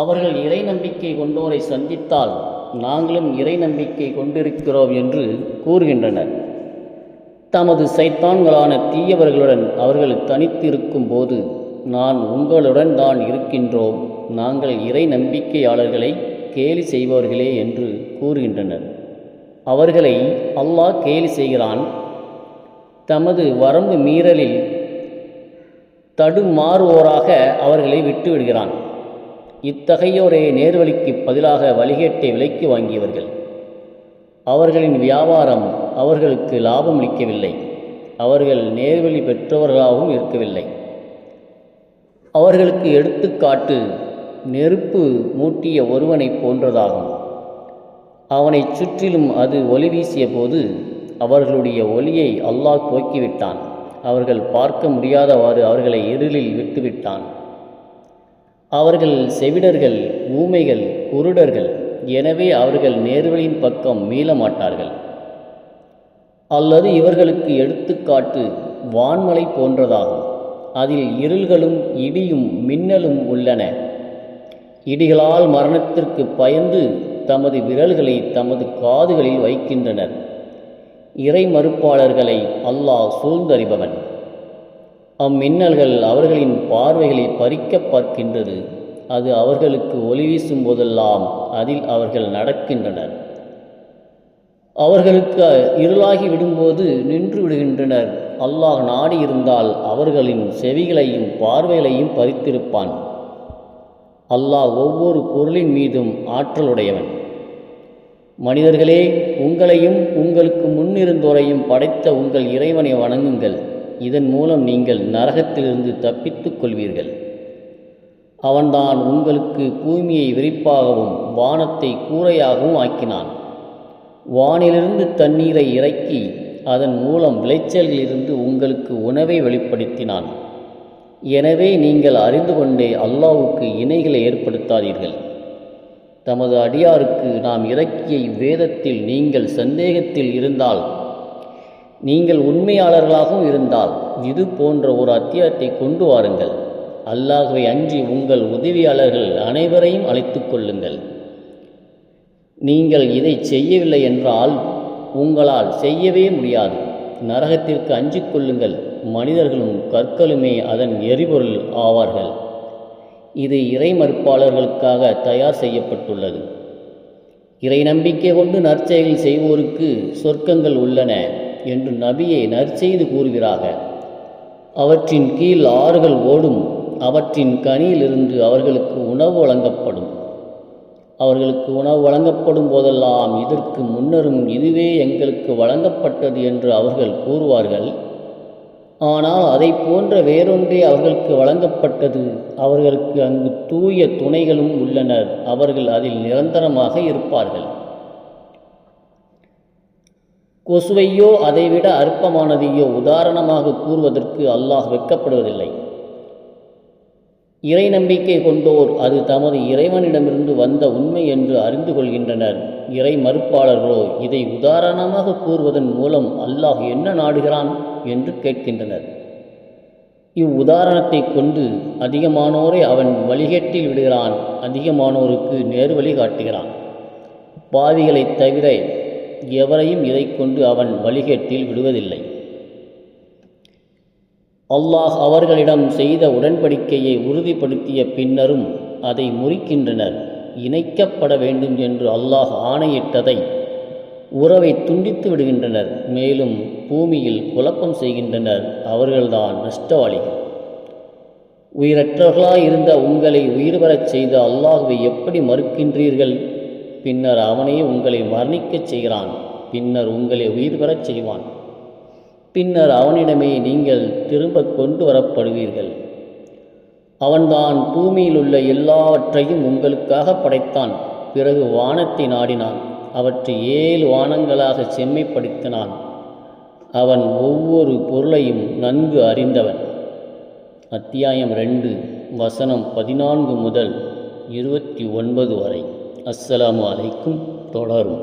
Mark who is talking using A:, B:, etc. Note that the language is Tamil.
A: அவர்கள் இறை நம்பிக்கை கொண்டோரை சந்தித்தால் நாங்களும் இறை நம்பிக்கை கொண்டிருக்கிறோம் என்று கூறுகின்றனர். தமது சைத்தான்களான தீயவர்களுடன் அவர்கள் தனித்திருக்கும் போது, நான் உங்களுடன் தான் இருக்கின்றோம், நாங்கள் இறை நம்பிக்கையாளர்களை கேலி செய்பவர்களே என்று கூறுகின்றனர். அவர்களை அல்லாஹ் கேலி செய்கிறான். தமது வரம்பு மீறலில் தடுமாறுவோராக அவர்களை விட்டுவிடுகிறான். இத்தகையோரே நேர்வழிக்கு பதிலாக வழிகேட்டை விலைக்கு வாங்கியவர்கள். அவர்களின் வியாபாரம் அவர்களுக்கு லாபம் அளிக்கவில்லை. அவர்கள் நேர்வழி பெற்றவர்களாகவும் இருக்கவில்லை. அவர்களுக்கு எடுத்துக்காட்டு நெருப்பு மூட்டிய ஒருவனைப் போன்றதாகும். அவனை சுற்றிலும் அது ஒளி வீசிய போது அவர்களுடைய ஒளியை அல்லாஹ் போக்கிவிட்டான். அவர்கள் பார்க்க முடியாதவாறு அவர்களை இருளில் விட்டுவிட்டான். அவர்கள் செவிடர்கள், ஊமைகள், குருடர்கள். எனவே அவர்கள் நேர்வழியின் பக்கம் மீள மாட்டார்கள். அல்லது இவர்களுக்கு எடுத்துக்காட்டு வான்மலை போன்றதாகும். அதில் இருள்களும் இடியும் மின்னலும் உள்ளன. இடிகளால் மரணத்திற்கு பயந்து தமது விரல்களை தமது காதுகளில் வைக்கின்றனர். இறை மறுப்பாளர்களை அல்லாஹ் சூழ்ந்தறிபவன். அம்மின்னல்கள் அவர்களின் பார்வைகளை பறிக்க பார்க்கின்றது. அது அவர்களுக்கு ஒளி வீசும் போதெல்லாம் அதில் அவர்கள் நடக்கின்றனர். அவர்களுக்கு இருளாகி விடும்போது நின்று விடுகின்றனர். அல்லாஹ் நாடி இருந்தால் அவர்களின் செவிகளையும் பார்வைகளையும் பறித்திருப்பான். அல்லாஹ் ஒவ்வொரு பொருளின் மீதும் ஆற்றலுடையவன். மனிதர்களே, உங்களையும் உங்களுக்கு முன்னிருந்தோரையும் படைத்த உங்கள் இறைவனை வணங்குங்கள். இதன் மூலம் நீங்கள் நரகத்திலிருந்து தப்பித்துக் கொள்வீர்கள். அவன்தான் உங்களுக்கு பூமியை விரிப்பாகவும் வானத்தை கூரையாகவும் ஆக்கினான். வானிலிருந்து தண்ணீரை இறக்கி அதன் மூலம் விளைச்சல்களிலிருந்து உங்களுக்கு உணவை வெளிப்படுத்தினான். எனவே நீங்கள் அறிந்து கொண்டே அல்லாஹ்வுக்கு இணைகளை ஏற்படுத்தாதீர்கள். தமது அடியாருக்கு நாம் இறக்கிய இவ்வேதத்தில் நீங்கள் சந்தேகத்தில் இருந்தால், நீங்கள் உண்மையாளர்களாகவும் இருந்தால் இது போன்ற ஒரு அத்தியாயத்தை கொண்டு வாருங்கள். அல்லாஹ்வை அஞ்சி உங்கள் உதவியாளர்கள் அனைவரையும் அழைத்து கொள்ளுங்கள். நீங்கள் இதை செய்யவில்லை என்றால் உங்களால் செய்யவே முடியாது. நரகத்திற்கு அஞ்சிக் கொள்ளுங்கள். மனிதர்களும் கற்களுமே அதன் எரிபொருள் ஆவார்கள். இது இறை மறுப்பாளர்களுக்காக தயார் செய்யப்பட்டுள்ளது. இறை நம்பிக்கை கொண்டு நற்செயல் செய்வோருக்கு சொர்க்கங்கள் உள்ளன என்று நபியை நற்செய்து கூறுகிறாக. அவற்றின் கீழ் ஆறுகள் ஓடும். அவற்றின் கனியிலிருந்து அவர்களுக்கு உணவு வழங்கப்படும். அவர்களுக்கு உணவு வழங்கப்படும் போதெல்லாம் இதற்கு முன்னரும் இதுவே எங்களுக்கு வழங்கப்பட்டது என்று அவர்கள் கூறுவார்கள். ஆனால் அதை போன்ற வேறொன்றே அவர்களுக்கு வழங்கப்பட்டது. அவர்களுக்கு அங்கு தூய துணைகளும் உள்ளனர். அவர்கள் அதில் நிரந்தரமாக இருப்பார்கள். கொசுவையோ அதைவிட அற்பமானதையோ உதாரணமாக கூறுவதற்கு அல்லாஹ் வெட்கப்படுவதில்லை. இறை நம்பிக்கை கொண்டோர் அது தமது இறைவனிடமிருந்து வந்த உண்மை என்று அறிந்து கொள்கின்றனர். இறை மறுப்பாளர்களோ இதை உதாரணமாக கூறுவதன் மூலம் அல்லாஹ் என்ன நாடுகிறான் என்று கேட்கின்றனர். இவ்வுதாரணத்தை கொண்டு அதிகமானோரை அவன் வழிகேட்டில் விடுகிறான். அதிகமானோருக்கு நேர்வழி காட்டுகிறான். பாவிகளைத் தவிர எவரையும் இதை கொண்டு அவன் வழிகேட்டில் விடுவதில்லை. அல்லாஹ் அவர்களிடம் செய்த உடன்படிக்கையை உறுதிப்படுத்திய பின்னரும் அதை முறிக்கின்றனர். இணைக்கப்பட வேண்டும் என்று அல்லாஹ் ஆணையிட்டதை உறவை துண்டித்து விடுகின்றனர். மேலும் பூமியில் குழப்பம் செய்கின்றனர். அவர்கள்தான் நஷ்டவாளிகள். உயிரற்றவர்களாயிருந்த உங்களை உயிர் பெறச் செய்த அல்லாஹ்வை எப்படி மறுக்கின்றீர்கள்? பின்னர் அவனே உங்களை மரணிக்கச் செய்கிறான். பின்னர் உங்களை உயிர் பெறச் செய்வான். பின்னர் அவனிடமே நீங்கள் திரும்ப கொண்டு வரப்படுவீர்கள். அவன்தான் பூமியில் உள்ள எல்லாவற்றையும் உங்களுக்காக படைத்தான். பிறகு வானத்தை நாடினான். அவற்றை 7 வானங்களாக செம்மைப்படுத்தினான். அவன் ஒவ்வொரு பொருளையும் நன்கு அறிந்தவன். அத்தியாயம் 2 வசனம் 14 முதல் 29 வரை. அஸ்ஸலாமு அலைக்கும். தொடரும்.